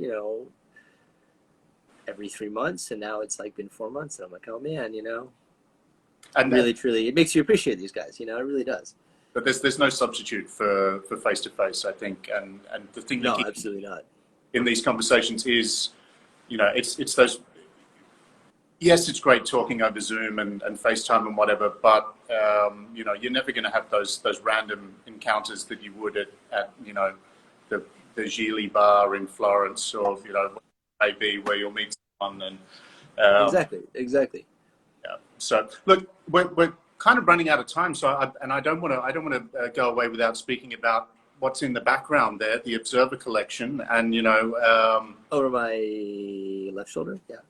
every 3 months, and now it's like been 4 months, and I'm like, oh man, and really truly it makes you appreciate these guys. It really does. But there's no substitute for face to face, I think, and the thing no, absolutely not in these conversations is it's those. Yes, it's great talking over Zoom and FaceTime and whatever, but you're never going to have those random encounters that you would at the Gigli bar in Florence or maybe where you'll meet someone and exactly. Yeah. So look, we're kind of running out of time, so I don't want to go away without speaking about what's in the background there, the Observer collection, and over my left shoulder, yeah.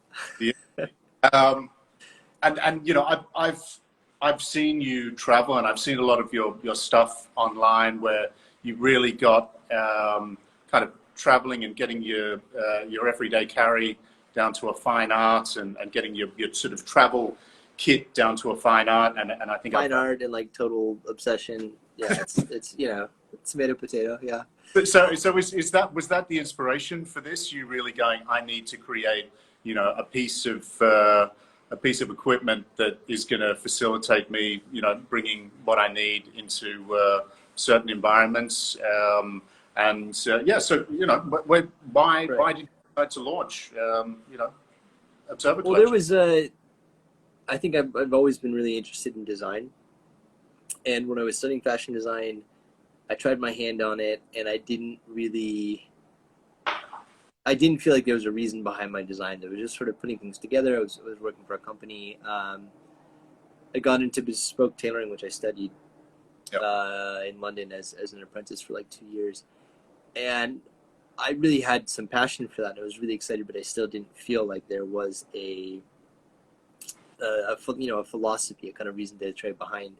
I've seen you travel, and I've seen a lot of your stuff online where you really got kind of traveling and getting your everyday carry down to a fine art, and getting your sort of travel kit down to a fine art, and I think fine art and like total obsession. Yeah, it's tomato potato. Yeah. So was that the inspiration for this? You really going, I need to create a piece of equipment that is going to facilitate me, bringing what I need into certain environments. So why did you decide to launch, Observer Collection? Well, I think I've always been really interested in design. And when I was studying fashion design, I tried my hand on it, and I didn't feel like there was a reason behind my design. It was just sort of putting things together. I was working for a company. I got into bespoke tailoring, which I studied Yep. in London as an apprentice for like 2 years. And I really had some passion for that. I was really excited, but I still didn't feel like there was a philosophy, a kind of reason to try behind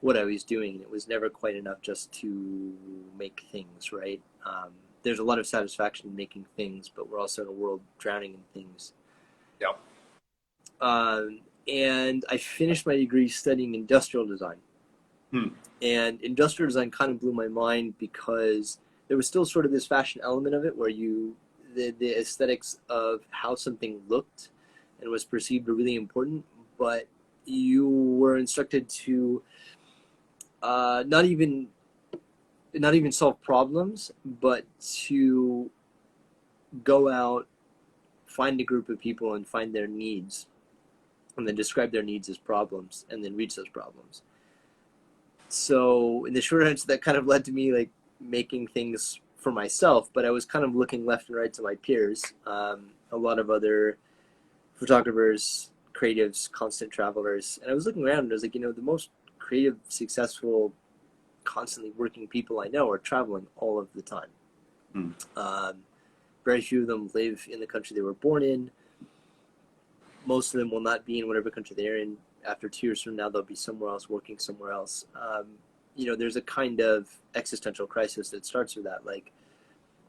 what I was doing. And it was never quite enough just to make things, right? There's a lot of satisfaction in making things, but we're also in a world drowning in things. Yep. And I finished my degree studying industrial design. And industrial design kind of blew my mind because there was still sort of this fashion element of it where the aesthetics of how something looked and was perceived were really important, but you were instructed to not even solve problems, but to go out, find a group of people and find their needs, and then describe their needs as problems, and then reach those problems. So in the short answer, that kind of led to me like making things for myself, but I was kind of looking left and right to my peers, a lot of other photographers, creatives, constant travelers, and I was looking around and I was like, the most creative, successful, constantly working people I know are traveling all of the time. Very few of them live in the country they were born in. Most of them will not be in whatever country they're in. After 2 years from now, they'll be somewhere else, working somewhere else. There's a kind of existential crisis that starts with that. Like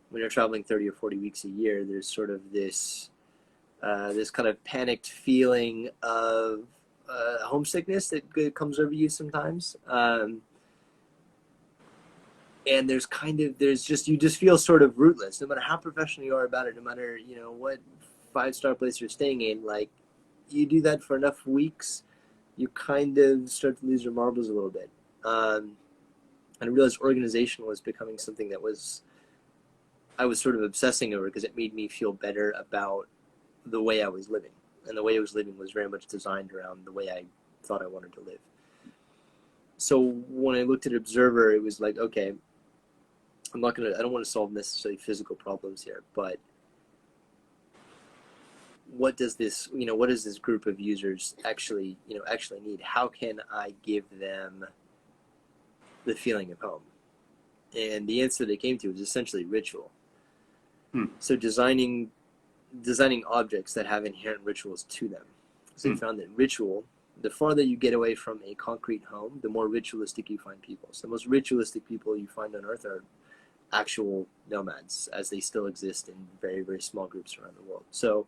when you're traveling 30 or 40 weeks a year, there's sort of this kind of panicked feeling of homesickness that comes over you sometimes. And you just feel sort of rootless, no matter how professional you are about it, no matter, what 5-star place you're staying in, like you do that for enough weeks, you kind of start to lose your marbles a little bit. And I realized organization was becoming something that I was sort of obsessing over because it made me feel better about the way I was living. And the way I was living was very much designed around the way I thought I wanted to live. So when I looked at Observer, it was like, okay, I don't want to solve necessarily physical problems here, but what does this group of users actually need? How can I give them the feeling of home? And the answer they came to was essentially ritual. So designing objects that have inherent rituals to them. So they found that ritual, the farther you get away from a concrete home, the more ritualistic you find people. So the most ritualistic people you find on Earth are actual nomads, as they still exist in very, very small groups around the world. So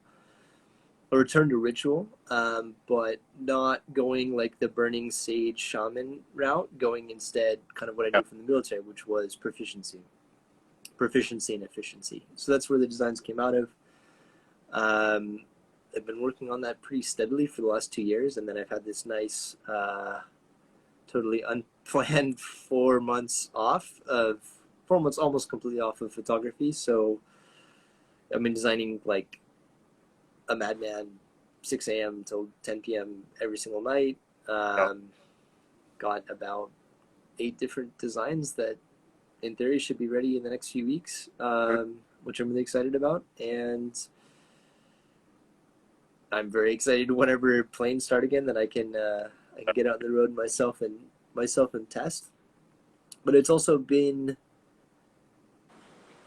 a return to ritual, but not going like the burning sage shaman route, going instead kind of what I knew from the military, which was proficiency and efficiency. So that's where the designs came out of. I've been working on that pretty steadily for the last 2 years, and then I've had this nice, totally unplanned 4 months almost completely off of photography. So I've been designing like a madman, 6 a.m. till 10 p.m. every single night. Got about 8 different designs that in theory should be ready in the next few weeks, which I'm really excited about. And I'm very excited whenever planes start again that I can get out on the road myself and test. But it's also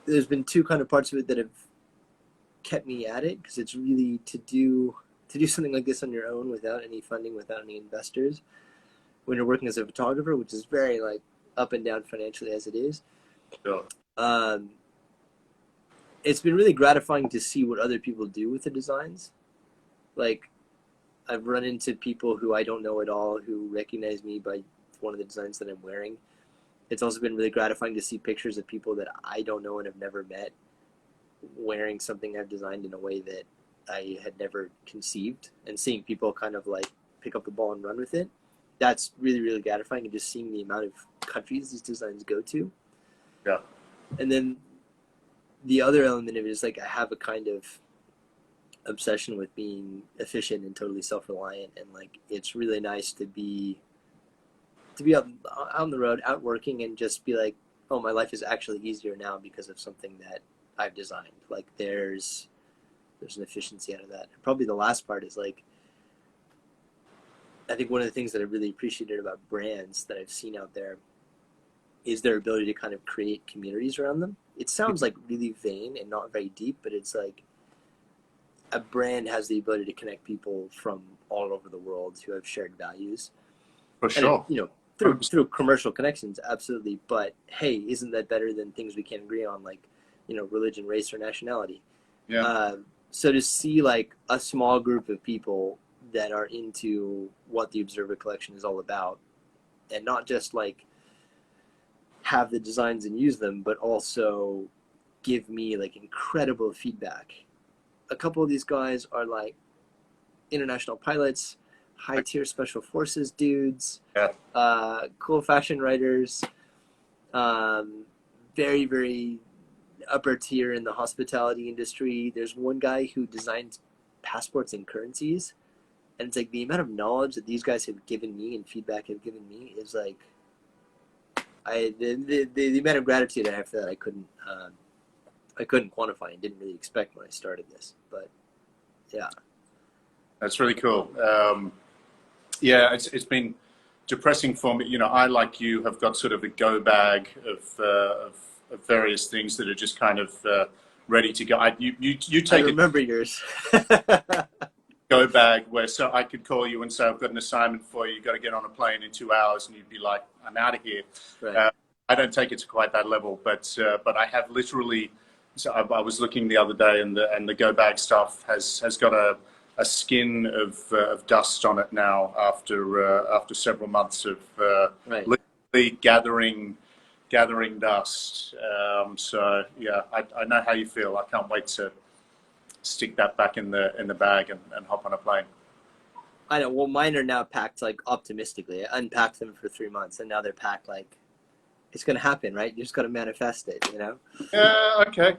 there's been 2 kind of parts of it that have kept me at it, because it's really to do something like this on your own without any funding, without any investors, when you're working as a photographer, which is very like up and down financially as it is. Sure. It's been really gratifying to see what other people do with the designs. Like I've run into people who I don't know at all who recognize me by one of the designs that I'm wearing. It's also been really gratifying to see pictures of people that I don't know and have never met wearing something I've designed in a way that I had never conceived, and seeing people kind of like pick up the ball and run with it. That's really, really gratifying, and just seeing the amount of countries these designs go to. Yeah. And then the other element of it is like I have a kind of obsession with being efficient and totally self-reliant, and like it's really nice to be out on the road, out working, and just be like, oh, my life is actually easier now because of something that I've designed. Like there's an efficiency out of that. And probably the last part is like, I think one of the things that I really appreciated about brands that I've seen out there is their ability to kind of create communities around them. It sounds like really vain and not very deep, but it's like a brand has the ability to connect people from all over the world who have shared values. For sure. And, through commercial connections, absolutely. But hey, isn't that better than things we can't agree on, like, religion, race, or nationality? Yeah. So to see like a small group of people that are into what the Observer Collection is all about, and not just like have the designs and use them, but also give me like incredible feedback. A couple of these guys are like international pilots, high tier special forces dudes, cool fashion writers, very, very upper tier in the hospitality industry. There's one guy who designs passports and currencies, and it's like the amount of knowledge that these guys have given me and feedback have given me is like, the amount of gratitude I have for that I couldn't quantify and didn't really expect when I started this. But yeah, that's really cool. Yeah, it's been depressing for me. I, like you, have got sort of a go bag of various things that are just kind of ready to go. You take I remember yours. Go bag where so I could call you and say, I've got an assignment for you. You got to get on a plane in 2 hours, and you'd be like, I'm out of here. Right. I don't take it to quite that level, but I have literally. So I was looking the other day, and the go bag stuff has got a skin of dust on it now after several months of literally gathering dust. So yeah, I know how you feel. I can't wait to stick that back in the bag and hop on a plane. I know. Well, mine are now packed like optimistically. I unpacked them for 3 months, and now they're packed like it's going to happen, right? You just got to manifest it, Yeah. Okay.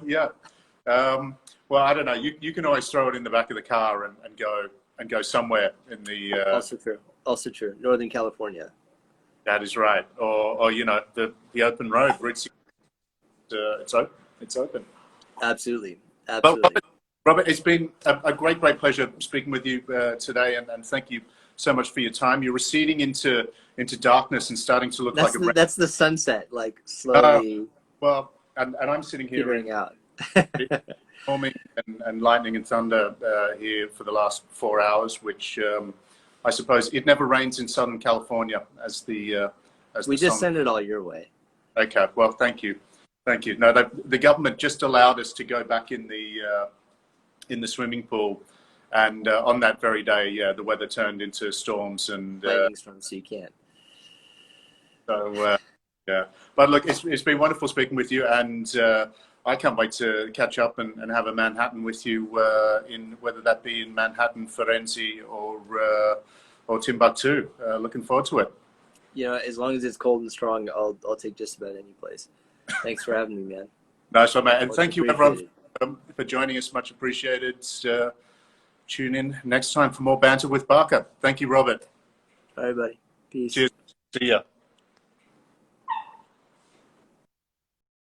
Yeah. Well, I don't know. You can always throw it in the back of the car and go somewhere in the. Also true. Northern California. That is right. Or the open road. It's open. It's open. Absolutely. Robert, it's been a great pleasure speaking with you today, and thank you so much for your time. You're receding into darkness and starting to look that's the sunset, like slowly. Well, and I'm sitting here figuring out. storming and lightning and thunder here for the last 4 hours, which I suppose it never rains in Southern California as we just send it all your way. Okay, well, thank you. No, the government just allowed us to go back in the swimming pool, and on that very day, the weather turned into storms and lightning storms, so you can't. So yeah, but look, it's been wonderful speaking with you, and I can't wait to catch up and have a Manhattan with you, in whether that be in Manhattan, Firenze, or Timbuktu. Looking forward to it. As long as it's cold and strong, I'll take just about any place. Thanks for having me, man. Nice one, man. And thank you, everyone, for joining us. Much appreciated. Tune in next time for more banter with Barker. Thank you, Robert. All right, buddy. Peace. Cheers. See ya.